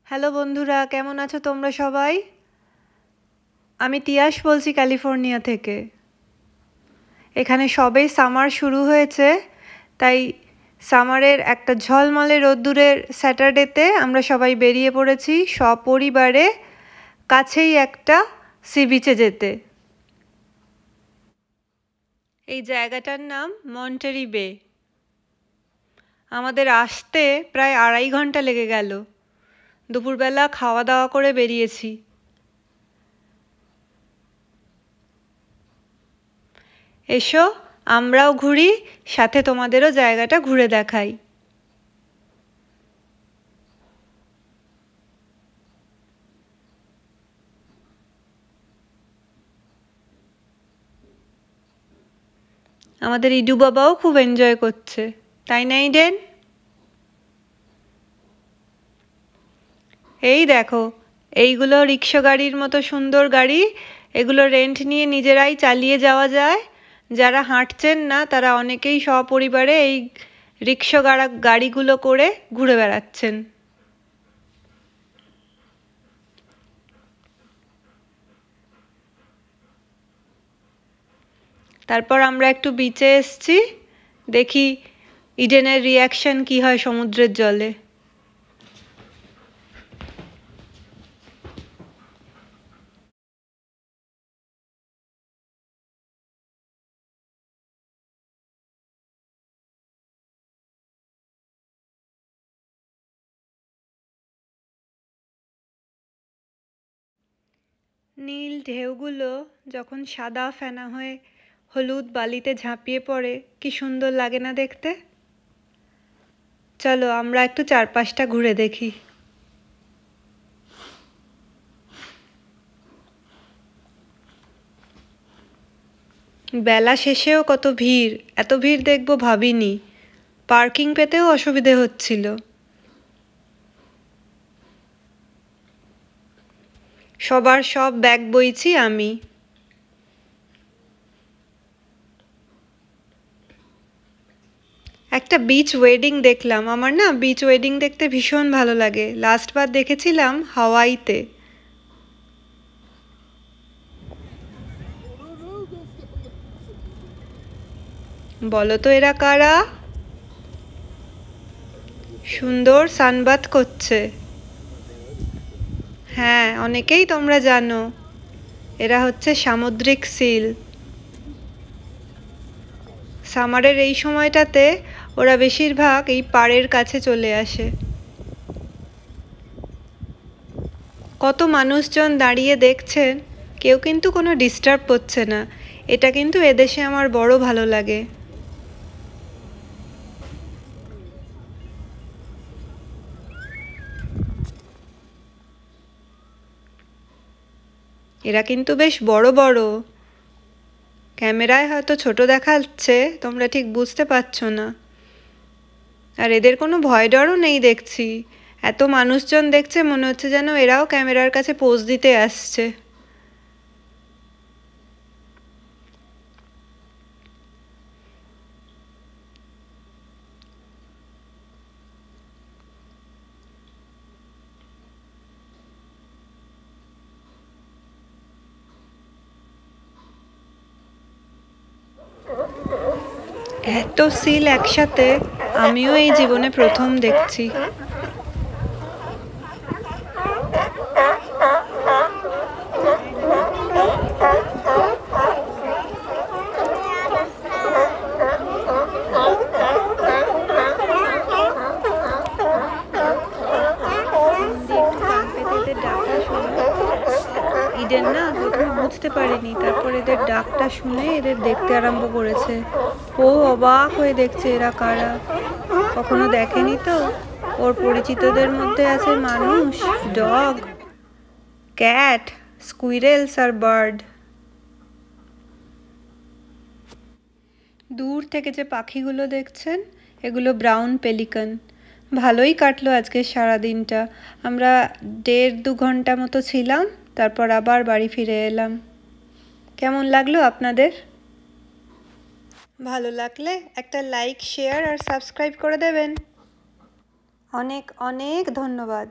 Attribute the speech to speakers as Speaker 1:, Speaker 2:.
Speaker 1: Hello বন্ধুরা, কেমন আছো তোমরা সবাই? আমি তিয়াশ বলছি ক্যালিফোর্নিয়া থেকে। এখানে সবেই সামার শুরু হয়েছে, তাই সামারের একটা ঝলমলে রোদ্দুরের স্যাটারডেতে আমরা সবাই বেরিয়ে পড়েছি সপরিবারে কাছেই একটা সি বিচে যেতে। এই জায়গাটার নাম মন্টারি বে। আমাদের আসতে প্রায় 2.5 ঘন্টা লেগে গেল। দুপুরবেলা খাওয়া দাওয়া করে বেরিয়েছি। এসো আমরাও ঘুরি, সাথে তোমাদেরও জায়গাটা ঘুরে দেখাই। আমাদের ইডু বাবাও খুব এনজয় করছে, তাই না ইডেন? এই দেখো, এইগুলো রিক্সা গাড়ির মতো সুন্দর গাড়ি। এগুলো রেন্ট নিয়ে নিজেরাই চালিয়ে যাওয়া যায়। যারা হাঁটছেন না তারা অনেকেই সপরিবারে এই রিক্সা গাড়িগুলো করে ঘুরে বেড়াচ্ছেন। তারপর আমরা একটু বিচে এসছি, দেখি ইডেনের রিয়াকশন কি হয় সমুদ্রের জলে। নীল ঢেউগুলো যখন সাদা ফেনা হয়ে হলুদ বালিতে ঝাঁপিয়ে পড়ে, কি সুন্দর লাগে না দেখতে? চলো আমরা একটু চারপাশটা ঘুরে দেখি। বেলা শেষেও কত ভিড়! এত ভিড় দেখবো ভাবিনি। পার্কিং পেতেও অসুবিধে হচ্ছিল। সবার সব ব্যাগ বইছি আমি। একটা বিচ ওয়েডিং দেখলাম। আমার না বিচ ওয়েডিং দেখতে ভীষণ ভালো লাগে। লাস্টবার দেখেছিলাম হাওয়াইতে। বলো তো এরা কারা? সুন্দর সানবাথ করছে। হ্যাঁ, অনেকেই তোমরা জানো, এরা হচ্ছে সামুদ্রিক সিল। সামারের এই সময়টাতে ওরা বেশিরভাগ এই পাড়ের কাছে চলে আসে। কত মানুষজন দাঁড়িয়ে দেখছেন, কেউ কিন্তু কোনো ডিস্টার্ব করছে না। এটা কিন্তু এদেশে আমার বড় ভালো লাগে। এরা কিন্তু বেশ বড় বড়। ক্যামেরায় হয়তো ছোট দেখাচ্ছে, তোমরা ঠিক বুঝতে পারছো না। আর এদের কোনো ভয় ডরও নেই দেখছি। এত মানুষজন দেখছে, মনে হচ্ছে যেন এরাও ক্যামেরার কাছে পোজ দিতে আসছে। এত সিল একসাথে আমিও এই জীবনে প্রথম দেখছি। ইডেন না প্রথমে বুঝতে পারেনি, তারপর এদের ডাকটা শুনে এদের দেখতে আরম্ভ করেছে। ও অবাক হয়ে দেখছে এরা কারা, কখনো দেখেনি তো। ওর পরিচিতদের মধ্যে আছে মানুষ, ডগ, ক্যাট, স্কুইরেলস আর বার্ড। দূর থেকে যে পাখিগুলো দেখছেন, এগুলো ব্রাউন পেলিকান। ভালোই কাটলো আজকে সারাদিনটা। আমরা 1.5-2 ঘন্টা মতো ছিলাম, তারপর আবার বাড়ি ফিরে এলাম। কেমন লাগলো আপনাদের? ভালো লাগলে একটা লাইক, শেয়ার আর সাবস্ক্রাইব করে দেবেন। অনেক অনেক ধন্যবাদ।